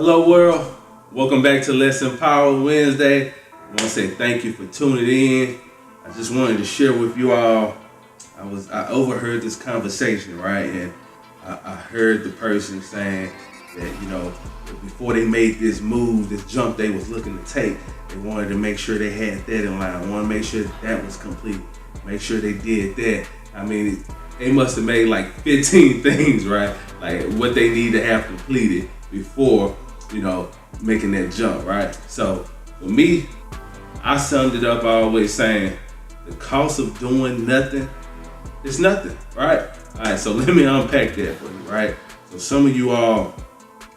Hello world, welcome back to Let's Empower Wednesday. I want to say thank you for tuning in. I just wanted to share with you all, I overheard this conversation, right? And I heard the person saying that, before they made this move, this jump they was looking to take, they wanted to make sure they had that in line. Want to make sure that was complete. Make sure they did that. I mean, they must have made like 15 things, right? Like what they need to have completed before, making that jump, right? So for me, I summed it up always saying the cost of doing nothing is nothing, right? All right, so let me unpack that for you, right? So some of you all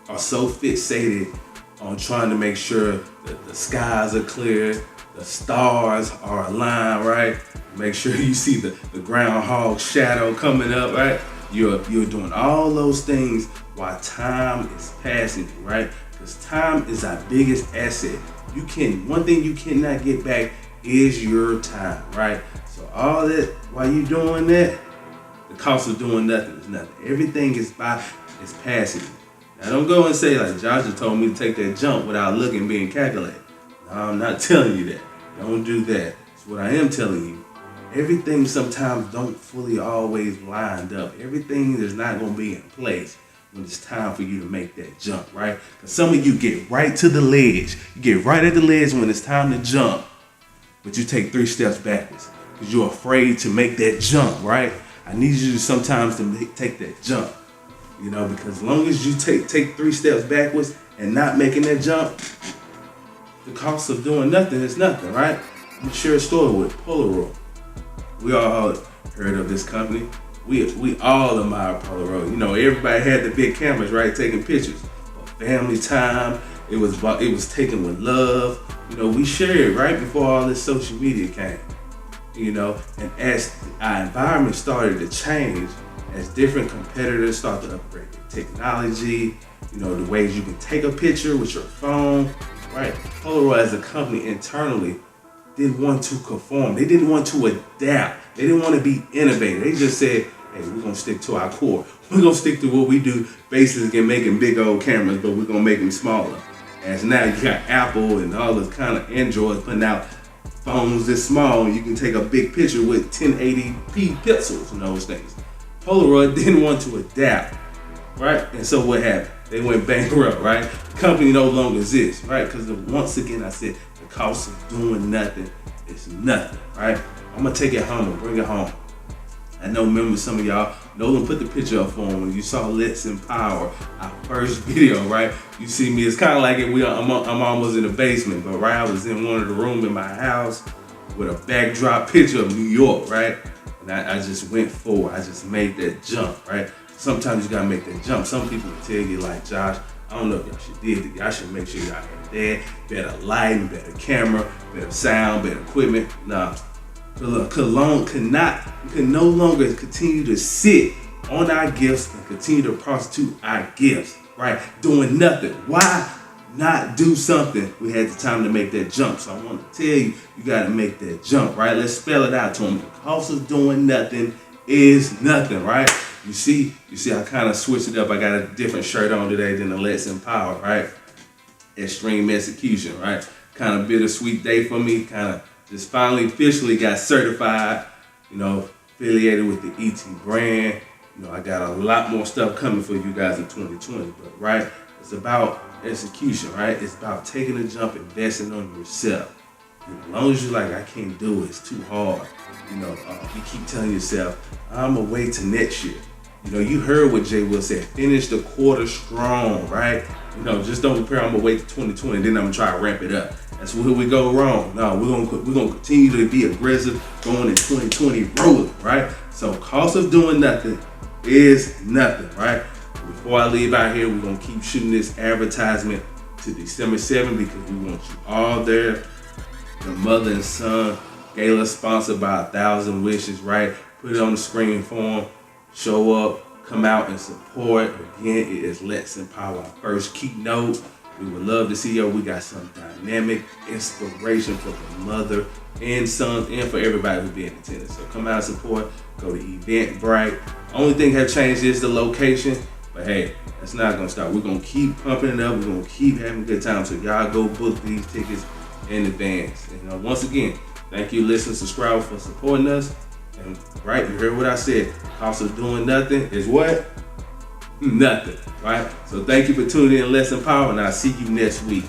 are so fixated on trying to make sure that the skies are clear, the stars are aligned, right? Make sure you see the groundhog shadow coming up, right? You're doing all those things while time is passing you, right? Because time is our biggest asset. One thing you cannot get back is your time, right? So all that, while you're doing that, the cost of doing nothing is nothing. Everything is passing you. Now don't go and say like Josh told me to take that jump without looking, being calculated. No, I'm not telling you that. Don't do that. It's what I am telling you. Everything sometimes don't fully always lined up. Everything is not going to be in place when it's time for you to make that jump, right? Because some of you get right to the ledge. You get right at the ledge when it's time to jump, but you take 3 steps backwards because you're afraid to make that jump, right? I need you sometimes to take that jump, because as long as you take 3 steps backwards and not making that jump, the cost of doing nothing is nothing, right? I'm going to share a story with Polaroid. We all heard of this company. We all admire Polaroid. Everybody had the big cameras, right, taking pictures. But family time, it was taken with love. We shared right before all this social media came. And as our environment started to change, as different competitors started to upgrade their technology, the ways you can take a picture with your phone, right? Polaroid as a company internally didn't want to conform. They didn't want to adapt. They didn't want to be innovative. They just said, hey, we're going to stick to our core. We're going to stick to what we do, basically making big old cameras, but we're going to make them smaller. As now you got Apple and all this kind of Androids putting out phones this small, and you can take a big picture with 1080p pixels and those things. Polaroid didn't want to adapt, right? And so what happened? They went bankrupt, right? The company no longer exists, right? Because once again, I said the cost of doing nothing is nothing, right? I'm gonna take it home and bring it home. I know, remember some of y'all, Nolan put the picture up for when you saw Let's Empower, our first video, right? You see me, it's kind of like I'm almost in the basement, but right, I was in one of the rooms in my house with a backdrop picture of New York, right? And I just went forward. I just made that jump, right? Sometimes you gotta make that jump. Some people will tell you like, Josh, I don't know if y'all should did it. Y'all should make sure y'all have that, better lighting, better camera, better sound, better equipment. Nah, can no longer continue to sit on our gifts and continue to prostitute our gifts, right? Doing nothing. Why not do something? We had the time to make that jump. So I want to tell you, you got to make that jump, right? Let's spell it out to them. The cost of doing nothing is nothing, right? You see, I kind of switched it up. I got a different shirt on today than the Let's Empower, right? Extreme execution, right? Kind of bittersweet day for me. Kind of just finally officially got certified, affiliated with the ET brand. I got a lot more stuff coming for you guys in 2020, but right, it's about execution, right? It's about taking a jump, investing on yourself. As long as you're like, I can't do it, it's too hard. You keep telling yourself, I'm gonna wait till next year. You heard what Jay Will said, finish the quarter strong, right? Just don't prepare, I'm gonna wait till 2020, then I'm gonna try to ramp it up. That's where we go wrong. No, we're gonna continue to be aggressive going in 2020 rolling, right? So cost of doing nothing is nothing, right? Before I leave out here, we're gonna keep shooting this advertisement to December 7th because we want you all there. The mother and son gala sponsored by 1,000 Wishes, right? Put it on the screen for them. Show up, come out and support. Again, it is Let's Empower, our first keynote. We would love to see you. We got some dynamic inspiration for the mother and sons and for everybody who's being in attendance. So come out and support. Go to Eventbrite. Only thing have changed is the location. But hey, that's not gonna stop. We're gonna keep pumping it up. We're gonna keep having a good time. So y'all go book these tickets in advance. And once again, thank you, listen, subscribe for supporting us. And right, you heard what I said. Cost of doing nothing is what? Nothing. Right? So thank you for tuning in, Lesson Power, and I'll see you next week.